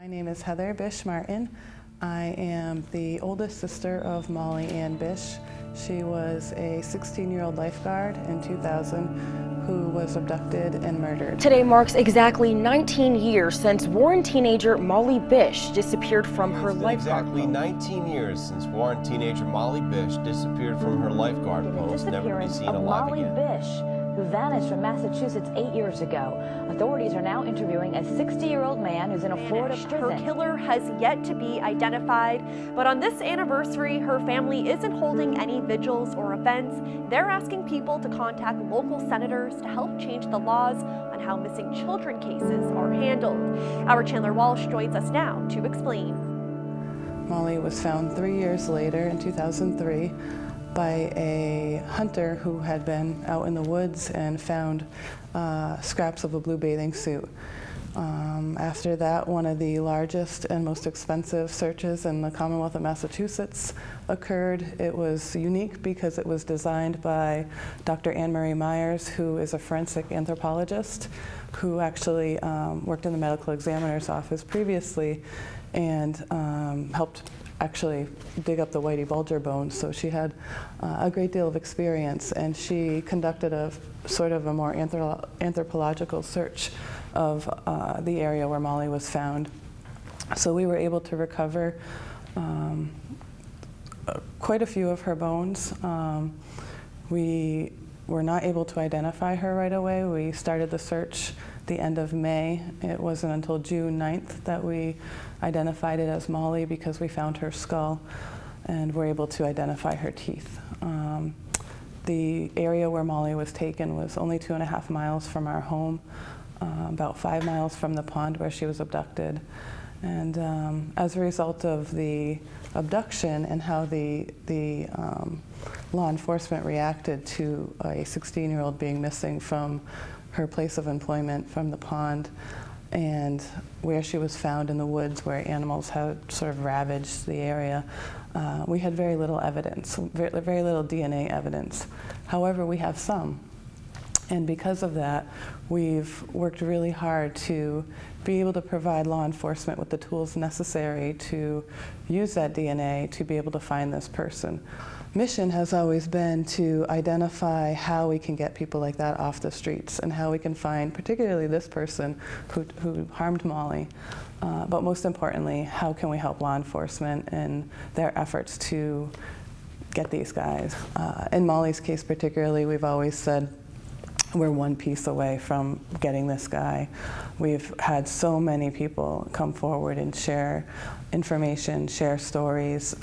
My name is Heather Bish Martin. I am the oldest sister of Molly Ann Bish. She was a 16-year-old lifeguard in 2000 who was abducted and murdered. Today marks exactly 19 years since Warren teenager Molly Bish disappeared from her lifeguard post. Exactly 19 years since Warren teenager Molly Bish disappeared from her lifeguard post, never to be seen alive again. Molly Bish, who vanished from Massachusetts 8 years ago. Authorities are now interviewing a 60-year-old man who's in a Florida prison. Her killer has yet to be identified, but on this anniversary, her family isn't holding any vigils or events. They're asking people to contact local senators to help change the laws on how missing children cases are handled. Our Chandler Walsh joins us now to explain. Molly was found 3 years later in 2003 by a hunter who had been out in the woods and found scraps of a blue bathing suit. After that, one of the largest and most expensive searches in the Commonwealth of Massachusetts occurred. It was unique because it was designed by Dr. Anne Marie Myers, who is a forensic anthropologist who actually worked in the medical examiner's office previously and helped actually dig up the Whitey Bulger bones, so she had a great deal of experience, and she conducted a sort of a more anthropological search of the area where Molly was found. So we were able to recover quite a few of her bones. We were not able to identify her right away. We started the search the end of May. It wasn't until June 9th that we identified it as Molly because we found her skull and were able to identify her teeth. The area where Molly was taken was only 2.5 miles from our home, about 5 miles from the pond where she was abducted. And as a result of the abduction and how the law enforcement reacted to a 16-year-old being missing from her place of employment from the pond and where she was found in the woods where animals had sort of ravaged the area, we had very little evidence, very little DNA evidence. However, we have some. And because of that, we've worked really hard to be able to provide law enforcement with the tools necessary to use that DNA to be able to find this person. Mission has always been to identify how we can get people like that off the streets and how we can find particularly this person who harmed Molly. But most importantly, how can we help law enforcement in their efforts to get these guys. In Molly's case particularly, we've always said we're one piece away from getting this guy. We've had so many people come forward and share information, share stories,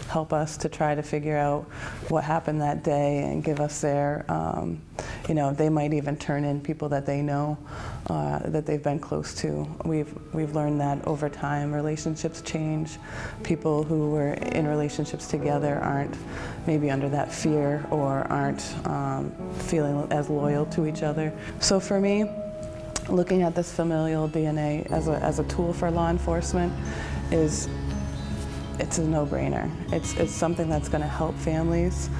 help us to try to figure out what happened that day and give us their, they might even turn in people that they know, that they've been close to. We've learned that over time, relationships change. People who were in relationships together aren't maybe under that fear or aren't feeling as loyal to each other. So for me, looking at this familial DNA as a tool for law enforcement it's a no-brainer. It's something that's going to help families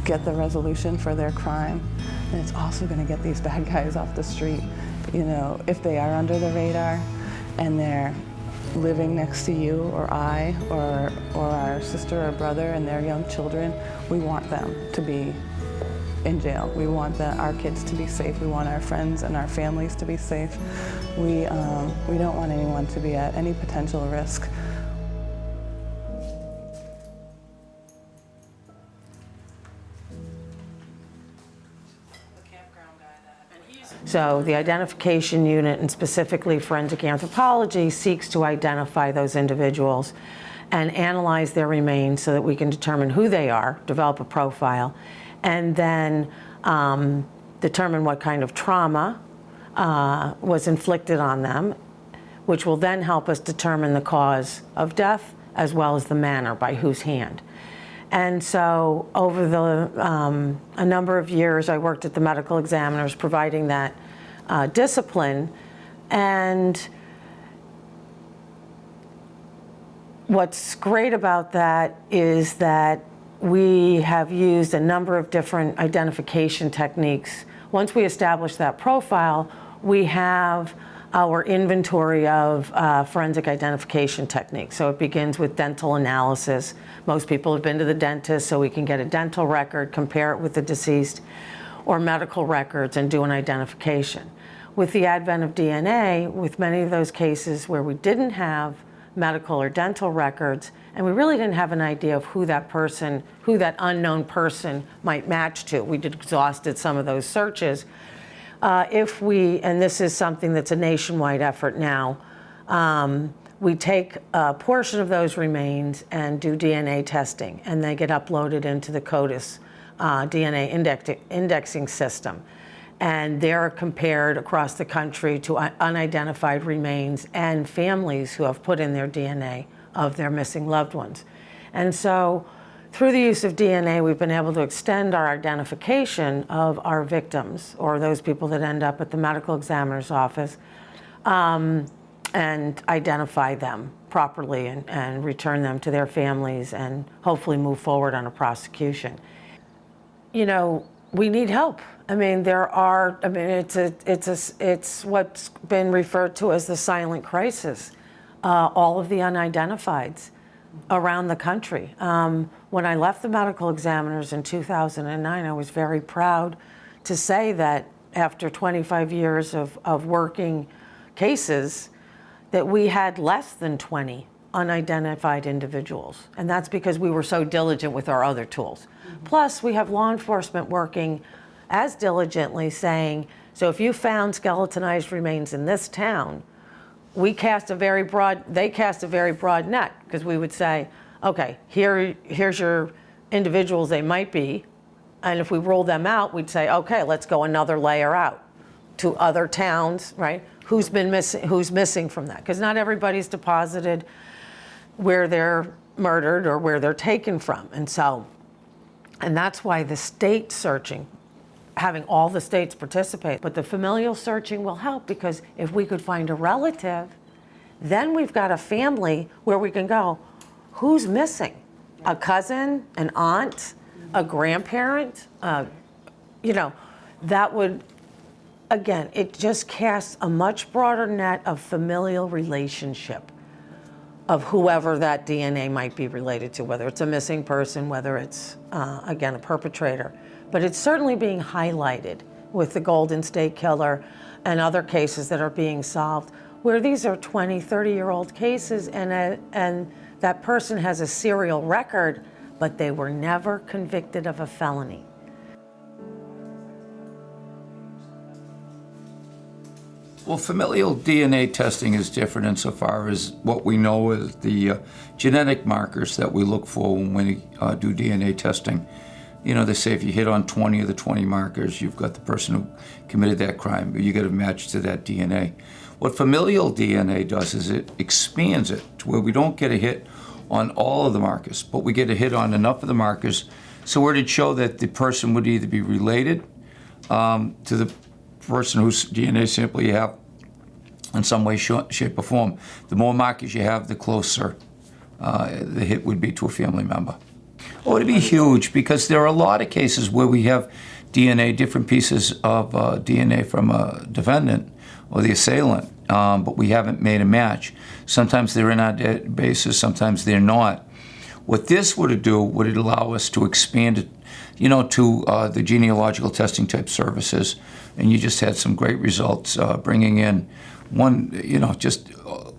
get the resolution for their crime, and it's also going to get these bad guys off the street. If they are under the radar and they're living next to you or I or our sister or brother and their young children, we want them to be in jail. We want our kids to be safe. We want our friends and our families to be safe. We don't want anyone to be at any potential risk. So the identification unit, and specifically forensic anthropology, seeks to identify those individuals and analyze their remains so that we can determine who they are, develop a profile, and then determine what kind of trauma was inflicted on them, which will then help us determine the cause of death as well as the manner, by whose hand. And so over a number of years, I worked at the medical examiners providing that discipline. And what's great about that is that we have used a number of different identification techniques. Once we establish that profile, we have our inventory of forensic identification techniques. So it begins with dental analysis. Most people have been to the dentist, so we can get a dental record, compare it with the deceased, or medical records, and do an identification. With the advent of DNA, with many of those cases where we didn't have medical or dental records, and we really didn't have an idea of who that person, who that unknown person might match to. We'd exhausted some of those searches. And this is something that's a nationwide effort now, we take a portion of those remains and do DNA testing, and they get uploaded into the CODIS DNA indexing system. And they're compared across the country to unidentified remains and families who have put in their DNA of their missing loved ones. And so through the use of DNA, we've been able to extend our identification of our victims, or those people that end up at the medical examiner's office, and identify them properly and return them to their families and hopefully move forward on a prosecution. You know, we need help. I mean, it's what's been referred to as the silent crisis. All of the unidentifieds around the country. When I left the medical examiners in 2009, I was very proud to say that after 25 years of working cases, that we had less than 20 unidentified individuals. And that's because we were so diligent with our other tools. Plus, we have law enforcement working as diligently saying, so if you found skeletonized remains in this town, they cast a very broad net, because we would say, okay, here's your individuals they might be, and if we rule them out, we'd say, okay, let's go another layer out to other towns, right? Who's missing from that? Because not everybody's deposited where they're murdered or where they're taken from. And that's why the state searching, having all the states participate, but the familial searching will help, because if we could find a relative, then we've got a family where we can go, who's missing? A cousin, an aunt, a grandparent? You know, that would, again, it just casts a much broader net of familial relationship of whoever that DNA might be related to, whether it's a missing person, whether it's, again, a perpetrator. But it's certainly being highlighted with the Golden State Killer and other cases that are being solved, where these are 20, 30-year-old cases, and that person has a serial record, but they were never convicted of a felony. Well, familial DNA testing is different insofar as what we know is the genetic markers that we look for when we do DNA testing. You know, they say if you hit on 20 of the 20 markers, you've got the person who committed that crime, but you get a match to that DNA. What familial DNA does is it expands it to where we don't get a hit on all of the markers, but we get a hit on enough of the markers so where it'd show that the person would either be related to the person whose DNA sample you have in some way, shape, or form. The more markers you have, the closer the hit would be to a family member. Oh, it'd be huge, because there are a lot of cases where we have DNA, different pieces of DNA from a defendant or the assailant, but we haven't made a match. Sometimes they're in our databases, sometimes they're not. What this would do, would it allow us to expand it, you know, to the genealogical testing type services, and you just had some great results bringing in one, you know, just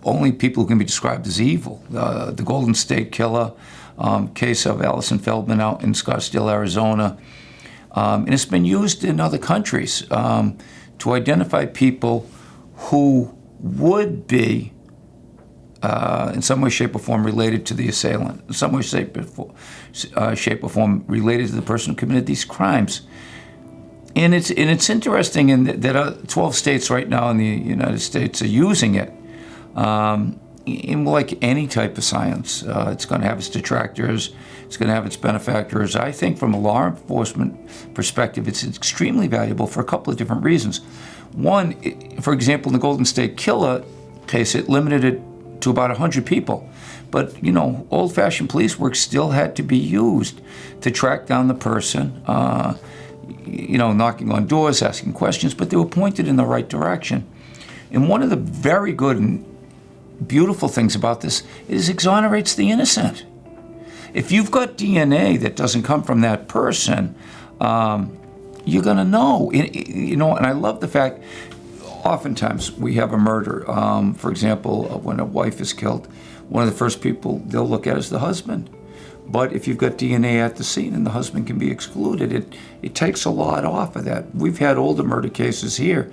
only people who can be described as evil. The Golden State Killer, case of Allison Feldman out in Scottsdale, Arizona. And it's been used in other countries to identify people who would be in some way, shape, or form related to the assailant, in some way, shape, or form related to the person who committed these crimes. And it's interesting in that 12 states right now in the United States are using it. In like any type of science, it's going to have its detractors, it's going to have its benefactors. I think from a law enforcement perspective, it's extremely valuable for a couple of different reasons. One, for example, in the Golden State Killer case, it limited it to about 100 people. But, you know, old-fashioned police work still had to be used to track down the person, you know, knocking on doors, asking questions, but they were pointed in the right direction. And one of the very good and beautiful things about this is it exonerates the innocent. If you've got DNA that doesn't come from that person, you're going to know. You know, and I love the fact, oftentimes we have a murder. For example, when a wife is killed, one of the first people they'll look at is the husband. But if you've got DNA at the scene and the husband can be excluded, it takes a lot off of that. We've had older murder cases here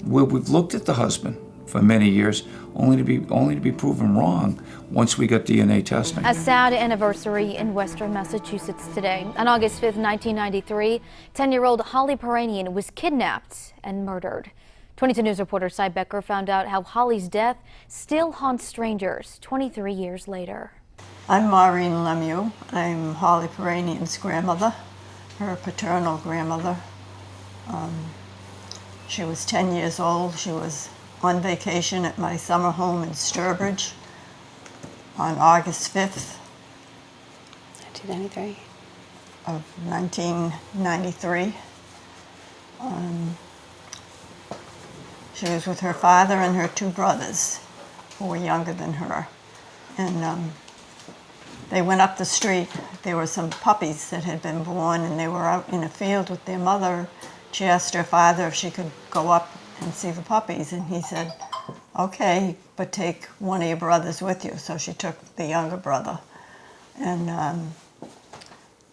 where we've looked at the husband for many years, only to be proven wrong once we got DNA testing. A sad anniversary in Western Massachusetts today. On August 5th, 1993, 10-year-old Holly Peranian was kidnapped and murdered. 22 News reporter Cy Becker found out how Holly's death still haunts strangers 23 years later. I'm Maureen Lemieux. I'm Holly Peranian's grandmother, her paternal grandmother. She was 10 years old. She was on vacation at my summer home in Sturbridge on August 5th 1993. of 1993. She was with her father and her two brothers, who were younger than her. And they went up the street. There were some puppies that had been born, and they were out in a field with their mother. She asked her father if she could go up and see the puppies, and he said, okay, but take one of your brothers with you. So she took the younger brother. And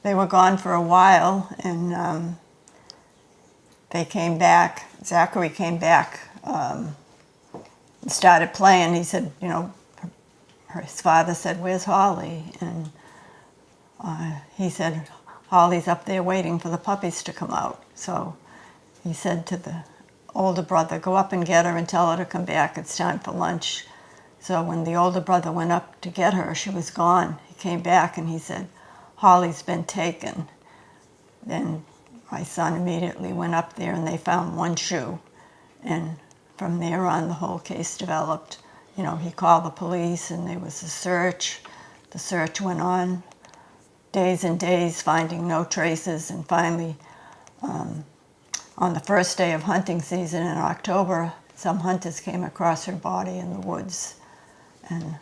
they were gone for a while, and they came back. Zachary came back and started playing. He said, you know, his father said, where's Holly? And he said, Holly's up there waiting for the puppies to come out. So he said to the older brother, go up and get her and tell her to come back. It's time for lunch. So when the older brother went up to get her, she was gone. He came back and he said, Holly's been taken. Then my son immediately went up there and they found one shoe. And from there on, the whole case developed. You know, he called the police and there was a search. The search went on days and days, finding no traces. And finally, on the first day of hunting season in October, some hunters came across her body in the woods. And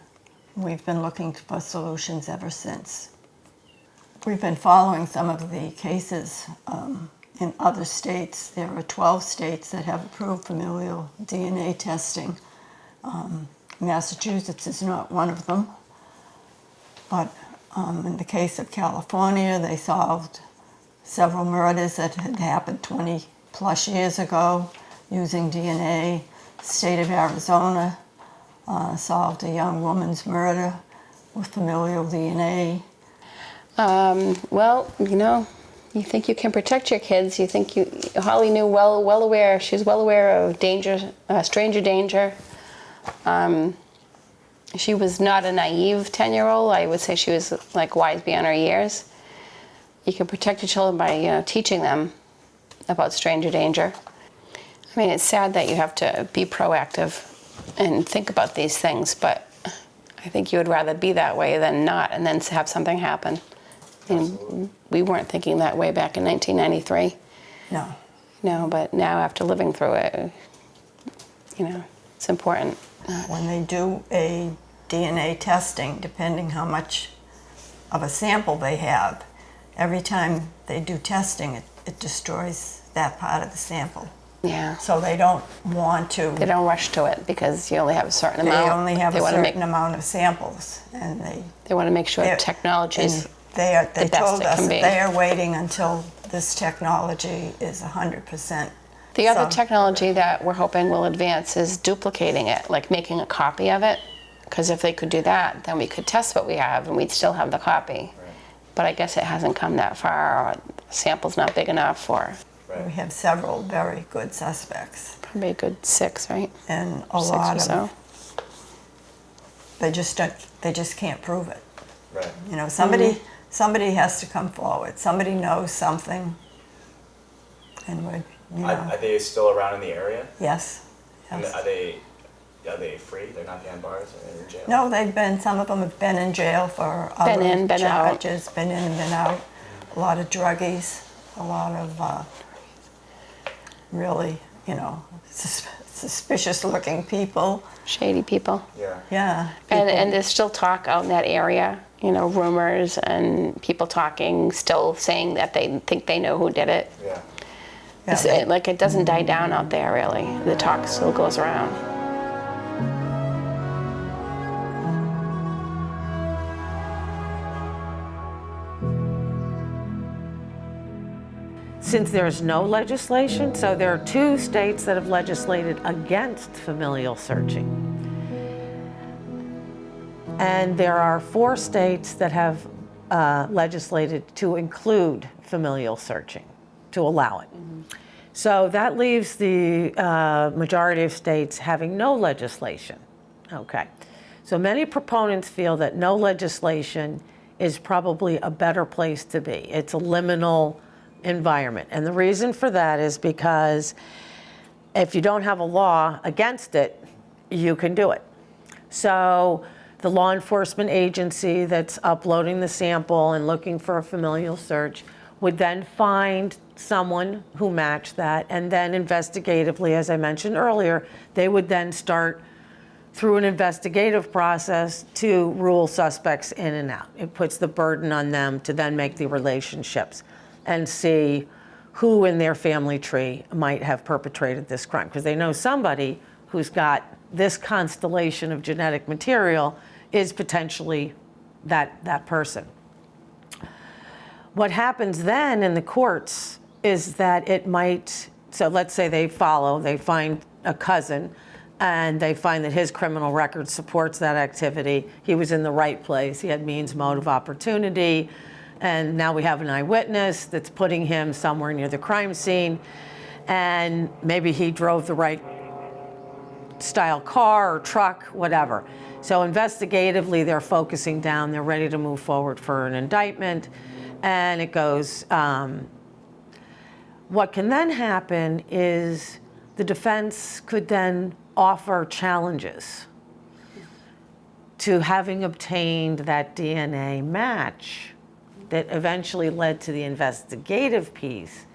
we've been looking for solutions ever since. We've been following some of the cases in other states. There are 12 states that have approved familial DNA testing. Massachusetts is not one of them. But in the case of California, they solved several murders that had happened 20 plus years ago using DNA. The state of Arizona solved a young woman's murder with familial DNA. Well, you know, you think you can protect your kids. You think Holly knew well aware. She's well aware of danger, stranger danger. She was not a naive 10-year-old. I would say she was like wise beyond her years. You can protect your children by teaching them about stranger danger. I mean, it's sad that you have to be proactive and think about these things, but I think you would rather be that way than not and then have something happen. And we weren't thinking that way back in 1993. No. No, but now after living through it, you know, it's important. When they do a DNA testing, depending how much of a sample they have, every time they do testing, it destroys that part of the sample. Yeah. So they don't want to. They don't rush to it because you only have a certain amount. They only have a certain amount of samples, and they want to make sure technology is they the best told it us can that be. they are waiting until this technology is 100%. The other technology that we're hoping will advance is duplicating it, like making a copy of it. Because if they could do that, then we could test what we have and we'd still have the copy. Right. But I guess it hasn't come that far, or the sample's not big enough, or... Right. We have several very good suspects. Probably a good 6, right? And a lot of... So. They just can't prove it. Right. You know, somebody has to come forward. Somebody knows something, and would, you know. Are they still around in the area? Yes. And are they free? They're not behind bars or in jail? No, some of them have been in jail for other charges, been in and been out. A lot of druggies, a lot of really, you know, suspicious-looking people. Shady people. Yeah. Yeah. And there's still talk out in that area, you know, rumors and people talking, still saying that they think they know who did it. Yeah. Like, it doesn't die down out there, really. The talk still goes around. Since there's no legislation, so there are 2 states that have legislated against familial searching. And there are 4 states that have legislated to include familial searching, to allow it. So that leaves the majority of states having no legislation. Okay. So many proponents feel that no legislation is probably a better place to be. It's a liminal environment. And the reason for that is because if you don't have a law against it, you can do it. So the law enforcement agency that's uploading the sample and looking for a familial search would then find someone who matched that, and then investigatively, as I mentioned earlier, they would then start through an investigative process to rule suspects in and out. It puts the burden on them to then make the relationships and see who in their family tree might have perpetrated this crime, because they know somebody who's got this constellation of genetic material is potentially that person. What happens then in the courts is that it might, so let's say they find a cousin and they find that his criminal record supports that activity. He was in the right place, he had means, motive, opportunity, and now we have an eyewitness that's putting him somewhere near the crime scene, and maybe he drove the right style car or truck, whatever. So investigatively, they're focusing down, they're ready to move forward for an indictment, and it goes. What can then happen is the defense could then offer challenges to having obtained that DNA match that eventually led to the investigative piece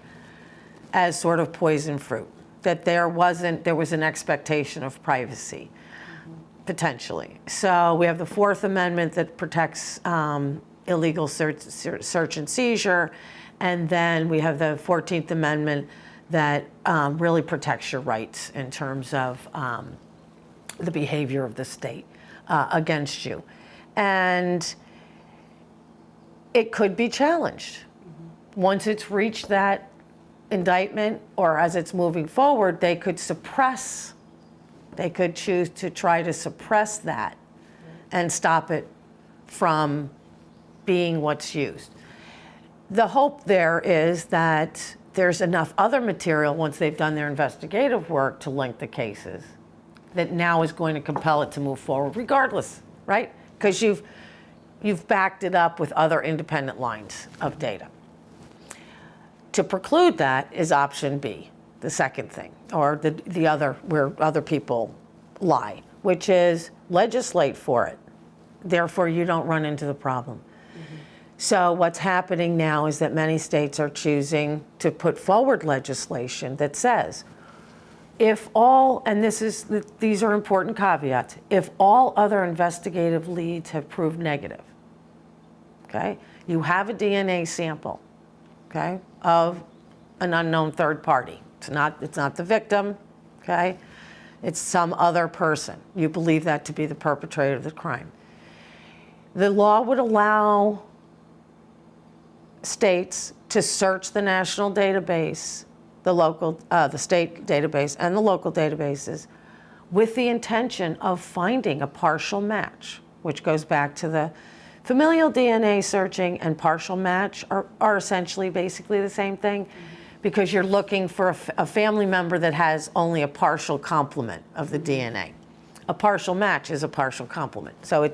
as sort of poison fruit, that there was an expectation of privacy, potentially. So we have the 4th Amendment that protects illegal search and seizure, and then we have the 14th Amendment that really protects your rights in terms of the behavior of the state against you. And it could be challenged. Once it's reached that indictment, or as it's moving forward, they could choose to try to suppress that and stop it from being what's used. The hope there is that there's enough other material once they've done their investigative work to link the cases that now is going to compel it to move forward regardless, right? Because you've backed it up with other independent lines of data. To preclude that is option B, the second thing, or the other, where other people lie, which is legislate for it. Therefore, you don't run into the problem. So what's happening now is that many states are choosing to put forward legislation that says, if all, and these are important caveats, if all other investigative leads have proved negative, okay, you have a DNA sample, okay, of an unknown third party. It's not the victim, okay, it's some other person. You believe that to be the perpetrator of the crime. The law would allow states to search the national database, the state database and the local databases with the intention of finding a partial match, which goes back to the familial DNA searching and partial match are essentially basically the same thing, because you're looking for a family member that has only a partial complement of the DNA. A partial match is a partial complement. So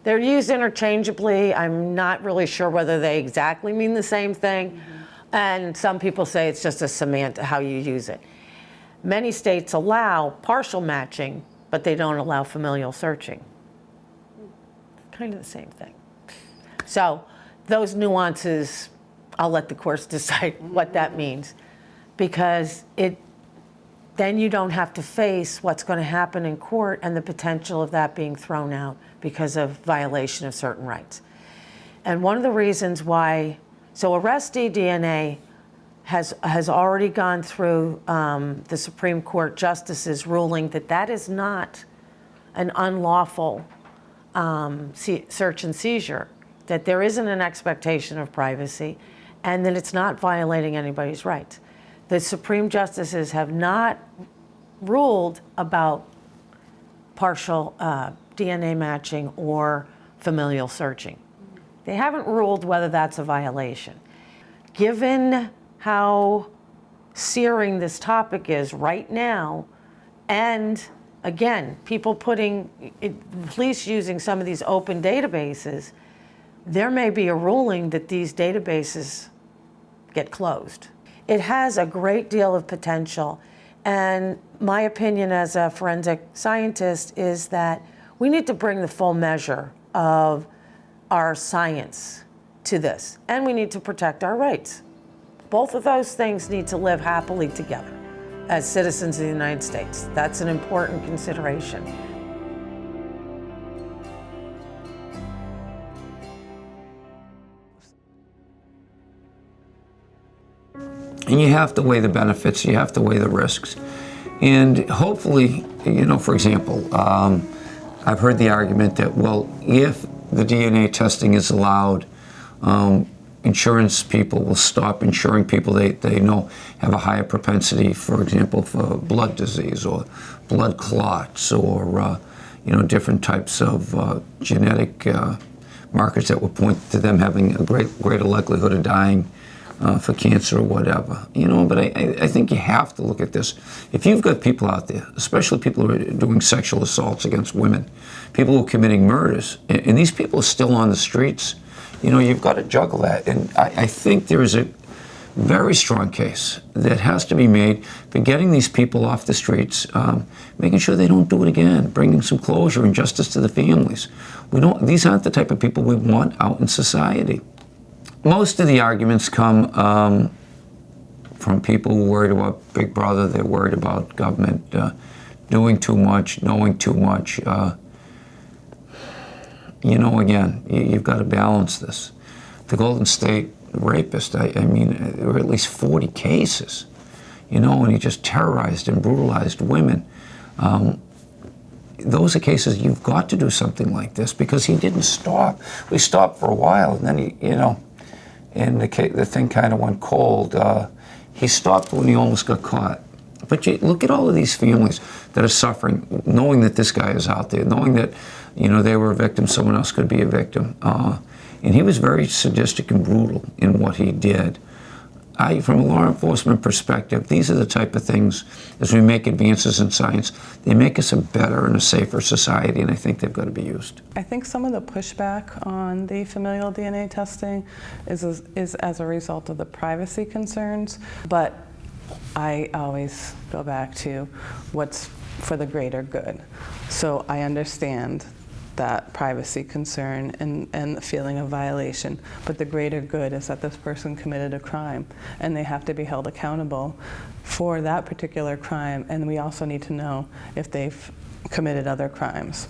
they're used interchangeably. I'm not really sure whether they exactly mean the same thing. And some people say it's just a semantic, how you use it. Many states allow partial matching, but they don't allow familial searching. Kind of the same thing. So those nuances, I'll let the courts decide what that means, because then you don't have to face what's going to happen in court and the potential of that being thrown out because of violation of certain rights. And one of the reasons why, so arrestee DNA has already gone through the Supreme Court justices ruling that that is not an unlawful search and seizure, that there isn't an expectation of privacy, and that it's not violating anybody's rights. The Supreme Justices have not ruled about partial DNA matching or familial searching. They haven't ruled whether that's a violation. Given how searing this topic is right now, and again, people police using some of these open databases, there may be a ruling that these databases get closed. It has a great deal of potential, and my opinion as a forensic scientist is that we need to bring the full measure of our science to this, and we need to protect our rights. Both of those things need to live happily together as citizens of the United States. That's an important consideration. And you have to weigh the benefits, you have to weigh the risks. And hopefully, you know, for example, I've heard the argument that, well, if the DNA testing is allowed, insurance people will stop insuring people they know have a higher propensity, for example, for blood disease or blood clots or you know, different types of genetic markers that would point to them having a greater likelihood of dying for cancer or whatever, you know. But I think you have to look at this. If you've got people out there, especially people who are doing sexual assaults against women, people who are committing murders, and these people are still on the streets, you know, you've got to juggle that. And I think there is a very strong case that has to be made for getting these people off the streets, making sure they don't do it again, bringing some closure and justice to the families. These aren't the type of people we want out in society. Most of the arguments come from people who are worried about Big Brother. They're worried about government doing too much, knowing too much. You know, again, you've got to balance this. The Golden State rapist, I mean, there were at least 40 cases, you know, and he just terrorized and brutalized women. Those are cases you've got to do something like this because he didn't stop. We stopped for a while, and then he, you know, and the thing kind of went cold. He stopped when he almost got caught. But you look at all of these families that are suffering, knowing that this guy is out there, knowing that, you know, they were a victim, someone else could be a victim. And he was very sadistic and brutal in what he did. From a law enforcement perspective, these are the type of things, as we make advances in science, they make us a better and a safer society, and I think they've got to be used. I think some of the pushback on the familial DNA testing is as a result of the privacy concerns, but I always go back to what's for the greater good. So I understand that privacy concern and the feeling of violation, but the greater good is that this person committed a crime and they have to be held accountable for that particular crime, and we also need to know if they've committed other crimes.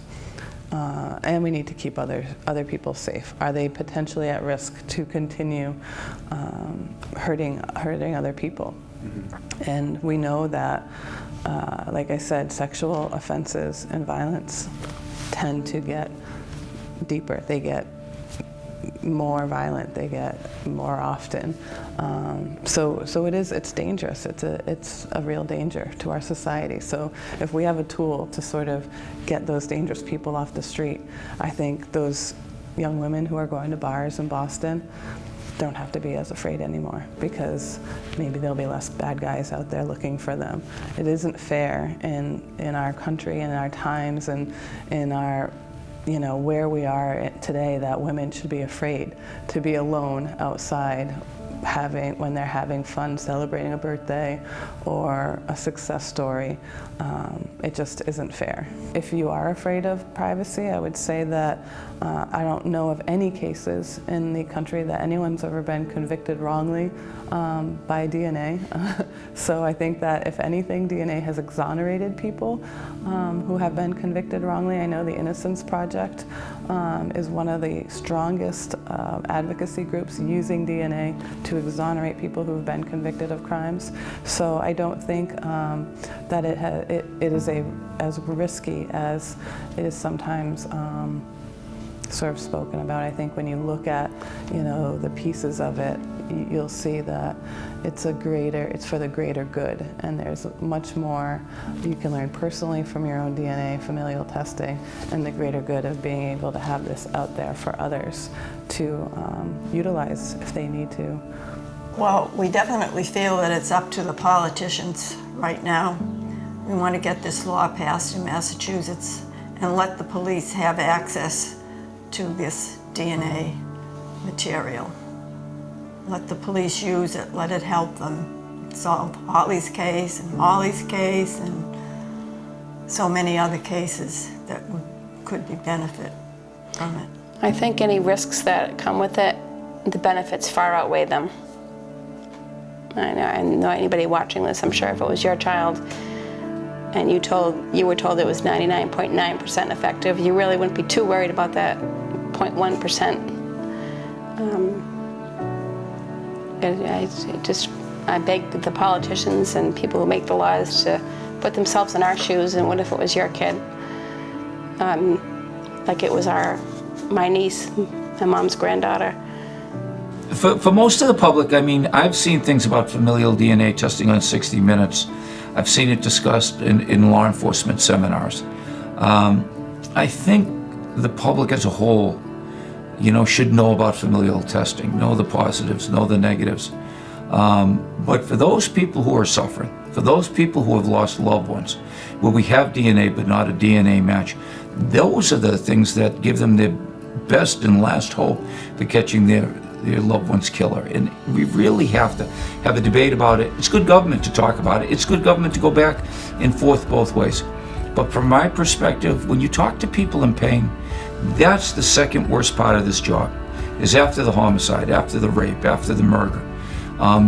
And we need to keep other people safe. Are they potentially at risk to continue hurting other people? Mm-hmm. And we know that, like I said, sexual offenses and violence tend to get deeper. They get more violent. They get more often. So it's dangerous. It's a real danger to our society. So if we have a tool to sort of get those dangerous people off the street, I think those young women who are going to bars in Boston don't have to be as afraid anymore, because maybe there'll be less bad guys out there looking for them. It isn't fair in our country and in our times and in our, you know, where we are today, that women should be afraid to be alone outside when they're having fun celebrating a birthday or a success story. It just isn't fair. If you are afraid of privacy, I would say that I don't know of any cases in the country that anyone's ever been convicted wrongly by DNA. So I think that if anything, DNA has exonerated people who have been convicted wrongly. I know the Innocence Project is one of the strongest advocacy groups using DNA to exonerate people who have been convicted of crimes. So I don't think that it is as risky as it is sometimes sort of spoken about. I think when you look at, the pieces of it, you'll see that it's for the greater good, and there's much more you can learn personally from your own DNA, familial testing, and the greater good of being able to have this out there for others to utilize if they need to. Well, we definitely feel that it's up to the politicians right now. We want to get this law passed in Massachusetts and let the police have access to this DNA material. Let the police use it, let it help them solve Holly's case and Molly's case and so many other cases that could be benefit from it. I think any risks that come with it, the benefits far outweigh them. I know anybody watching this, I'm sure if it was your child and you were told it was 99.9% effective, you really wouldn't be too worried about that 0.1%. I beg the politicians and people who make the laws to put themselves in our shoes, and what if it was your kid? Like it was my niece, my mom's granddaughter. For most of the public, I mean, I've seen things about familial DNA testing on 60 Minutes. I've seen it discussed in law enforcement seminars. I think the public as a whole, should know about familial testing, know the positives, know the negatives. But for those people who are suffering, for those people who have lost loved ones, where we have DNA but not a DNA match, those are the things that give them their best and last hope for catching their loved one's killer. And we really have to have a debate about it. It's good government to talk about it. It's good government to go back and forth both ways. But from my perspective, when you talk to people in pain, that's the second worst part of this job, is after the homicide, after the rape, after the murder.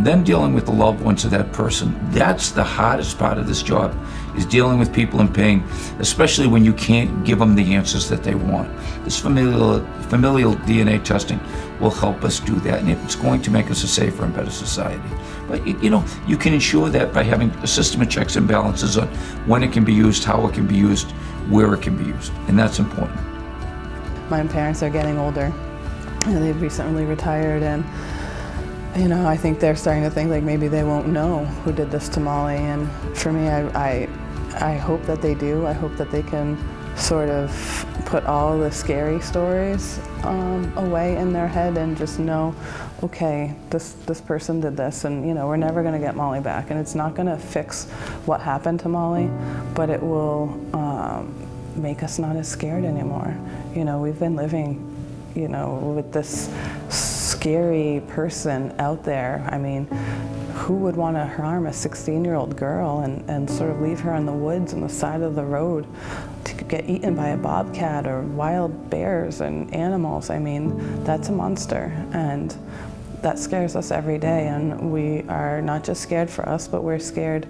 Then dealing with the loved ones of that person. That's the hardest part of this job, is dealing with people in pain, especially when you can't give them the answers that they want. This familial DNA testing will help us do that, and it's going to make us a safer and better society. But you can ensure that by having a system of checks and balances on when it can be used, how it can be used, where it can be used, and that's important. My parents are getting older, and they've recently retired, and I think they're starting to think like maybe they won't know who did this to Molly. And for me, I hope that they do. I hope that they can sort of put all the scary stories away in their head and just know, okay, this person did this, and we're never going to get Molly back, and it's not going to fix what happened to Molly, but it will make us not as scared anymore. We've been living, with this scary person out there. I mean, who would want to harm a 16-year-old girl and sort of leave her in the woods on the side of the road to get eaten by a bobcat or wild bears and animals? I mean, that's a monster, and that scares us every day, and we are not just scared for us, but we're scared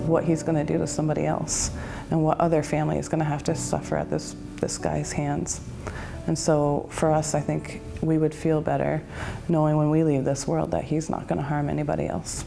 what he's going to do to somebody else and what other family is going to have to suffer at this guy's hands. And so for us, I think we would feel better knowing when we leave this world that he's not going to harm anybody else.